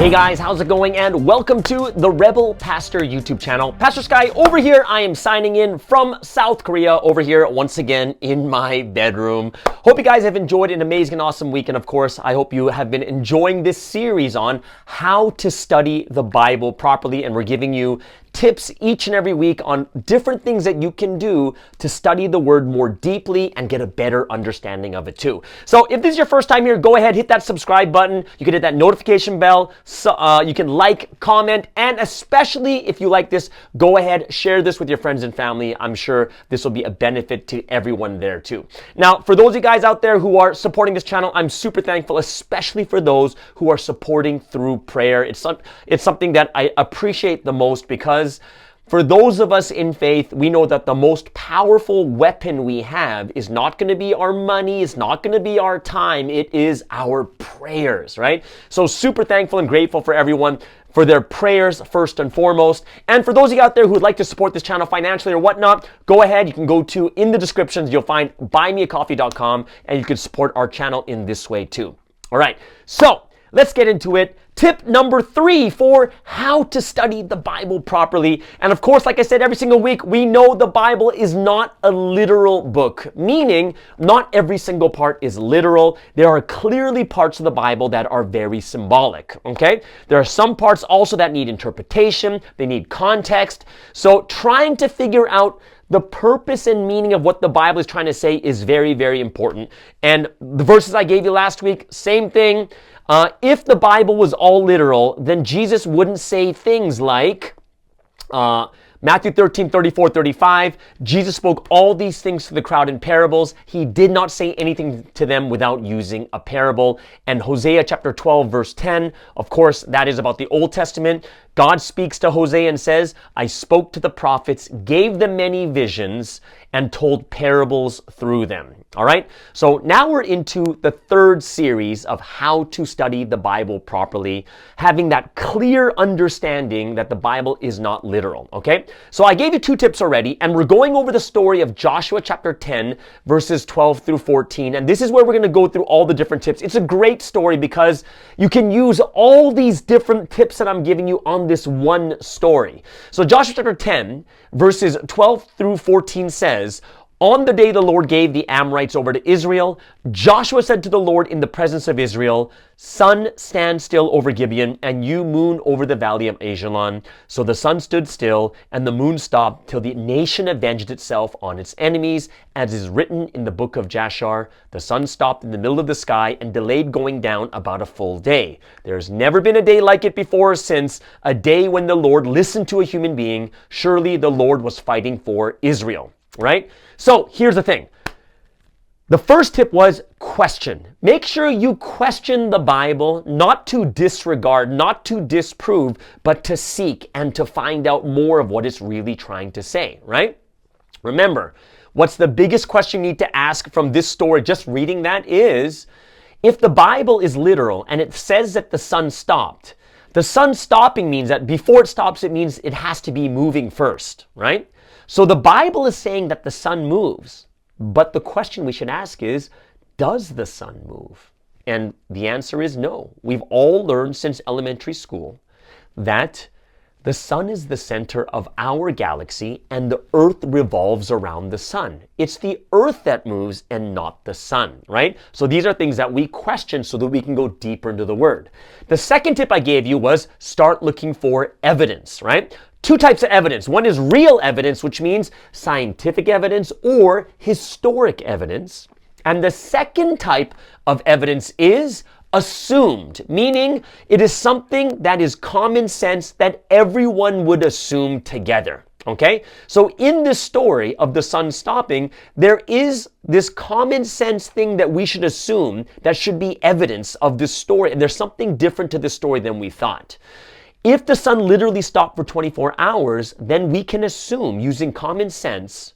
Hey guys, how's it going? And welcome to the Rebel Pastor YouTube channel. Pastor Sky over here. I am signing in from South Korea over here once again in my bedroom. Hope you guys have enjoyed an amazing and awesome week. And of course, I hope you have been enjoying this series on how to study the Bible properly. And we're giving you tips each and every week on different things that you can do to study the word more deeply and get a better understanding of it too. So if this is your first time here, go ahead, hit that subscribe button. You can hit that notification bell. So, you can like, comment, and especially if you like this, go ahead, share this with your friends and family. I'm sure this will be a benefit to everyone there too. Now, for those of you guys out there who are supporting this channel, I'm super thankful, especially for those who are supporting through prayer. It's something that I appreciate the most because for those of us in faith, we know that the most powerful weapon we have is not going to be our money, it's not going to be our time, it is our prayers, right? So super thankful and grateful for everyone for their prayers first and foremost. And for those of you out there who would like to support this channel financially or whatnot, go ahead, you can go to, in the descriptions, you'll find buymeacoffee.com and you can support our channel in this way too. All right, so let's get into it. Tip number 3 for how to study the Bible properly. And of course, like I said, every single week, we know the Bible is not a literal book, meaning not every single part is literal. There are clearly parts of the Bible that are very symbolic, okay? There are some parts also that need interpretation, they need context. So trying to figure out the purpose and meaning of what the Bible is trying to say is very, very important. And the verses I gave you last week, same thing. If the Bible was all literal, then Jesus wouldn't say things like, Matthew 13, 34, 35, Jesus spoke all these things to the crowd in parables. He did not say anything to them without using a parable. And Hosea chapter 12, verse 10, of course, that is about the Old Testament. God speaks to Hosea and says, I spoke to the prophets, gave them many visions, and told parables through them. All right? So now we're into the third series of how to study the Bible properly, having that clear understanding that the Bible is not literal. Okay? So I gave you 2 tips already, and we're going over the story of Joshua chapter 10, verses 12 through 14. And this is where we're going to go through all the different tips. It's a great story because you can use all these different tips that I'm giving you on this one story. So Joshua chapter 10, verses 12 through 14 says, on the day the Lord gave the Amorites over to Israel, Joshua said to the Lord in the presence of Israel, sun, stand still over Gibeon, and you, moon, over the valley of Ajalon. So the sun stood still, and the moon stopped, till the nation avenged itself on its enemies, as is written in the book of Jashar. The sun stopped in the middle of the sky and delayed going down about a full day. There's never been a day like it before or since, a day when the Lord listened to a human being. Surely the Lord was fighting for Israel. Right? So here's the thing. The first tip was question. Make sure you question the Bible, not to disregard, not to disprove, but to seek and to find out more of what it's really trying to say, right? Remember, what's the biggest question you need to ask from this story, just reading that, is if the Bible is literal and it says that the sun stopped, the sun stopping means that before it stops, it means it has to be moving first, right? So the Bible is saying that the sun moves, but the question we should ask is, does the sun move? And the answer is no. We've all learned since elementary school that the sun is the center of our galaxy and the earth revolves around the sun. It's the earth that moves and not the sun, right? So these are things that we question so that we can go deeper into the word. The second tip I gave you was start looking for evidence, right? 2 types of evidence. One is real evidence, which means scientific evidence or historic evidence. And the second type of evidence is assumed, meaning it is something that is common sense that everyone would assume together. Okay? So in this story of the sun stopping, there is this common sense thing that we should assume that should be evidence of this story. And there's something different to this story than we thought. If the sun literally stopped for 24 hours, then we can assume, using common sense,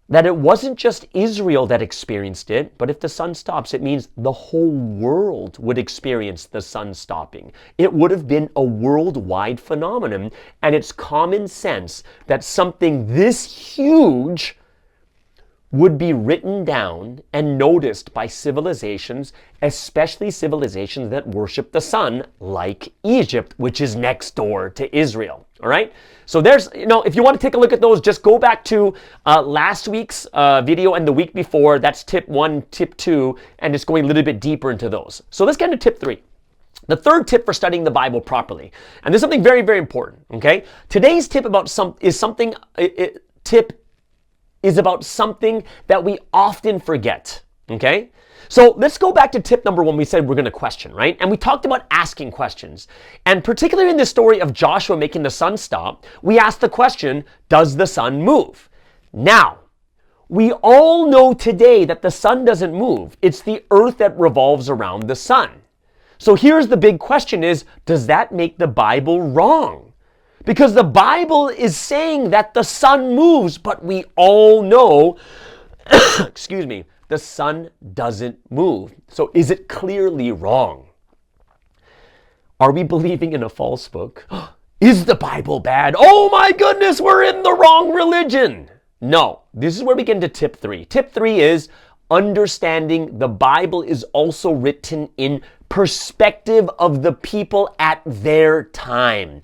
that it wasn't just Israel that experienced it, but if the sun stops, it means the whole world would experience the sun stopping. It would have been a worldwide phenomenon, and it's common sense that something this huge would be written down and noticed by civilizations, especially civilizations that worship the sun, like Egypt, which is next door to Israel. All right? So there's, if you want to take a look at those, just go back to last week's video and the week before. That's tip 1, tip 2, and just going a little bit deeper into those. So let's get into tip 3. The third tip for studying the Bible properly. And this is something very, very important, okay? Today's tip about is about something that we often forget, okay? So let's go back to tip number 1. We said we're going to question, right? And we talked about asking questions. And particularly in the story of Joshua making the sun stop, we asked the question, does the sun move? Now, we all know today that the sun doesn't move. It's the earth that revolves around the sun. So here's the big question is, does that make the Bible wrong? Because the Bible is saying that the sun moves, but we all know, excuse me, the sun doesn't move. So is it clearly wrong? Are we believing in a false book? Is the Bible bad? Oh my goodness, we're in the wrong religion. No, this is where we get into tip 3. Tip 3 is understanding the Bible is also written in perspective of the people at their time.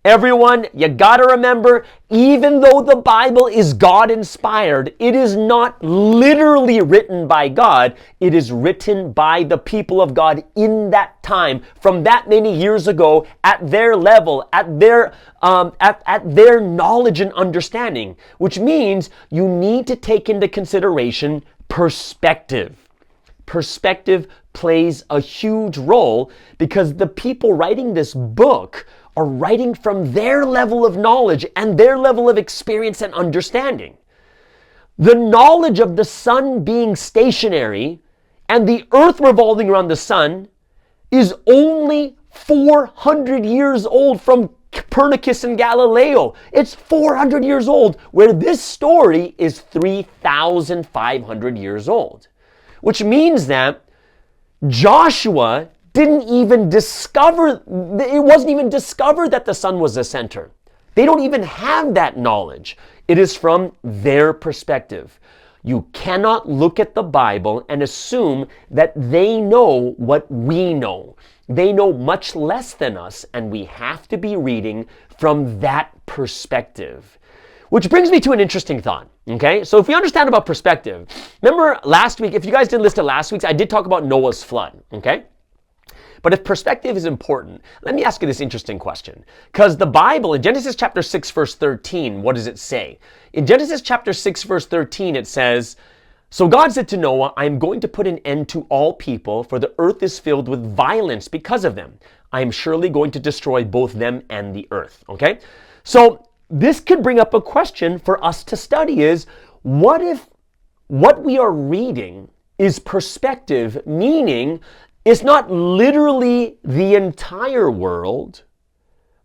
Everyone, you gotta remember, even though the Bible is God-inspired, it is not literally written by God. It is written by the people of God in that time, from that many years ago, at their level, at their knowledge and understanding, which means you need to take into consideration perspective. Perspective plays a huge role because the people writing this book are writing from their level of knowledge and their level of experience and understanding. The knowledge of the sun being stationary and the earth revolving around the sun is only 400 years old from Copernicus and Galileo. It's 400 years old, where this story is 3,500 years old. Which means that Joshua didn't even discover, it wasn't even discovered that the sun was the center. They don't even have that knowledge. It is from their perspective. You cannot look at the Bible and assume that they know what we know. They know much less than us, and we have to be reading from that perspective. Which brings me to an interesting thought, okay? So if we understand about perspective, remember last week, if you guys didn't listen to last week's, I did talk about Noah's flood, okay? But if perspective is important, let me ask you this interesting question. Because the Bible, in Genesis chapter 6, verse 13, what does it say? In Genesis chapter 6, verse 13, it says, "So God said to Noah, I am going to put an end to all people, for the earth is filled with violence because of them. I am surely going to destroy both them and the earth." Okay? So this could bring up a question for us to study is, what if what we are reading is perspective, meaning it's not literally the entire world,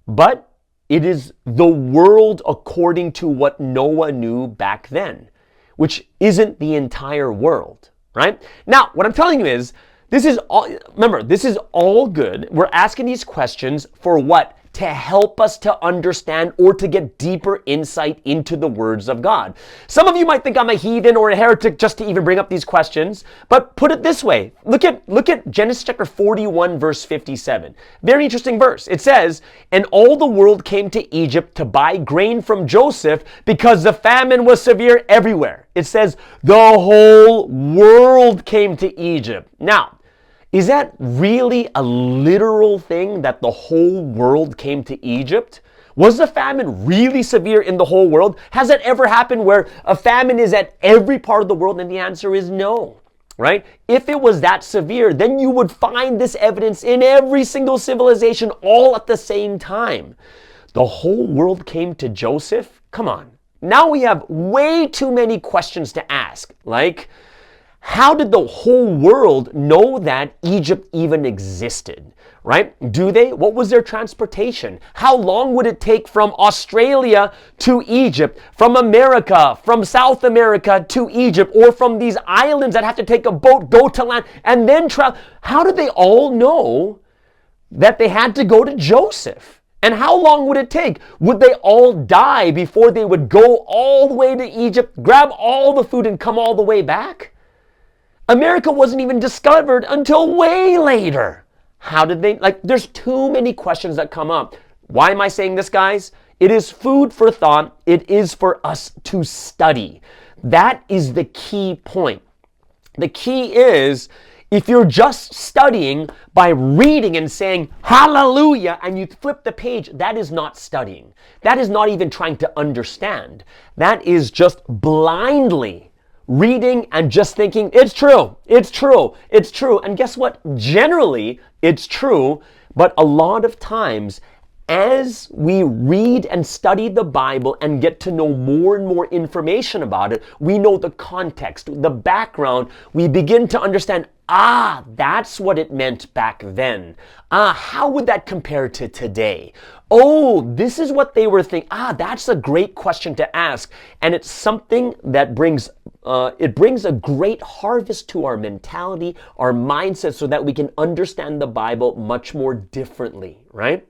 but it is the world according to what Noah knew back then, which isn't the entire world, right? Now, what I'm telling you is, this is all, remember, this is all good. We're asking these questions for what? To help us to understand or to get deeper insight into the words of God. Some of you might think I'm a heathen or a heretic just to even bring up these questions, but put it this way. Look at Genesis chapter 41, verse 57. Very interesting verse. It says, "And all the world came to Egypt to buy grain from Joseph because the famine was severe everywhere." It says the whole world came to Egypt. Now, is that really a literal thing that the whole world came to Egypt? Was the famine really severe in the whole world? Has it ever happened where a famine is at every part of the world? And the answer is no, right? If it was that severe, then you would find this evidence in every single civilization all at the same time. The whole world came to Joseph? Come on. Now we have way too many questions to ask, like, how did the whole world know that Egypt even existed, right? Do they? What was their transportation? How long would it take from Australia to Egypt, from America, from South America to Egypt, or from these islands that have to take a boat, go to land, and then travel? How did they all know that they had to go to Joseph? And how long would it take? Would they all die before they would go all the way to Egypt, grab all the food, and come all the way back? America wasn't even discovered until way later. How did they, there's too many questions that come up. Why am I saying this, guys? It is food for thought. It is for us to study. That is the key point. The key is, if you're just studying by reading and saying, hallelujah, and you flip the page, that is not studying. That is not even trying to understand. That is just blindly reading and just thinking, it's true, it's true, it's true. And guess what? Generally, it's true, but a lot of times, as we read and study the Bible and get to know more and more information about it, we know the context, the background. We begin to understand, that's what it meant back then. How would that compare to today? Oh, this is what they were thinking. That's a great question to ask. And it's something that brings a great harvest to our mentality, our mindset, so that we can understand the Bible much more differently, right?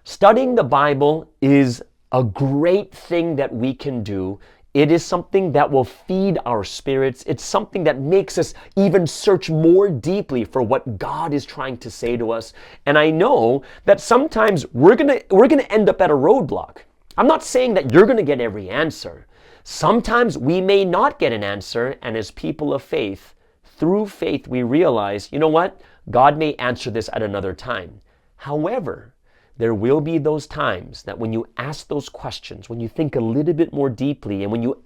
Studying the Bible is a great thing that we can do. It is something that will feed our spirits. It's something that makes us even search more deeply for what God is trying to say to us. And I know that sometimes we're gonna end up at a roadblock. I'm not saying that you're gonna get every answer. Sometimes we may not get an answer, and as people of faith, through faith, we realize, you know what? God may answer this at another time. However, there will be those times that when you ask those questions, when you think a little bit more deeply, and when you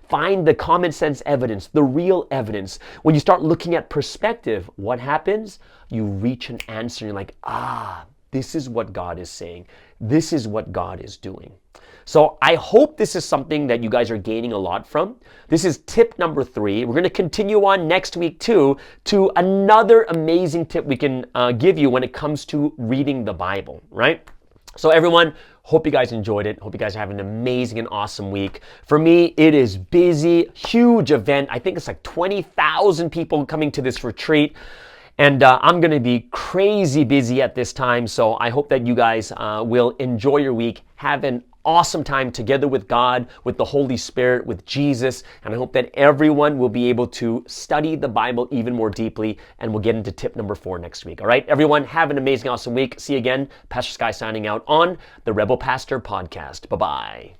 find the common sense evidence, the real evidence, when you start looking at perspective, what happens? You reach an answer and you're like, this is what God is saying. This is what God is doing. So I hope this is something that you guys are gaining a lot from. This is tip number 3. We're going to continue on next week too to another amazing tip we can give you when it comes to reading the Bible, right? So everyone, hope you guys enjoyed it. Hope you guys are having an amazing and awesome week. For me, it is busy, huge event. I think it's like 20,000 people coming to this retreat. And I'm going to be crazy busy at this time. So I hope that you guys will enjoy your week. Have an awesome time together with God, with the Holy Spirit, with Jesus. And I hope that everyone will be able to study the Bible even more deeply. And we'll get into tip number 4 next week. All right, everyone, have an amazing, awesome week. See you again. Pastor Sky signing out on the Rebel Pastor Podcast. Bye-bye.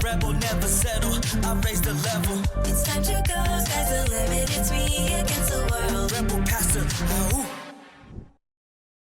Rebel, never settle, I raise the level. It's time to go, sky's the limit, it's me against the world. Rebel pastor,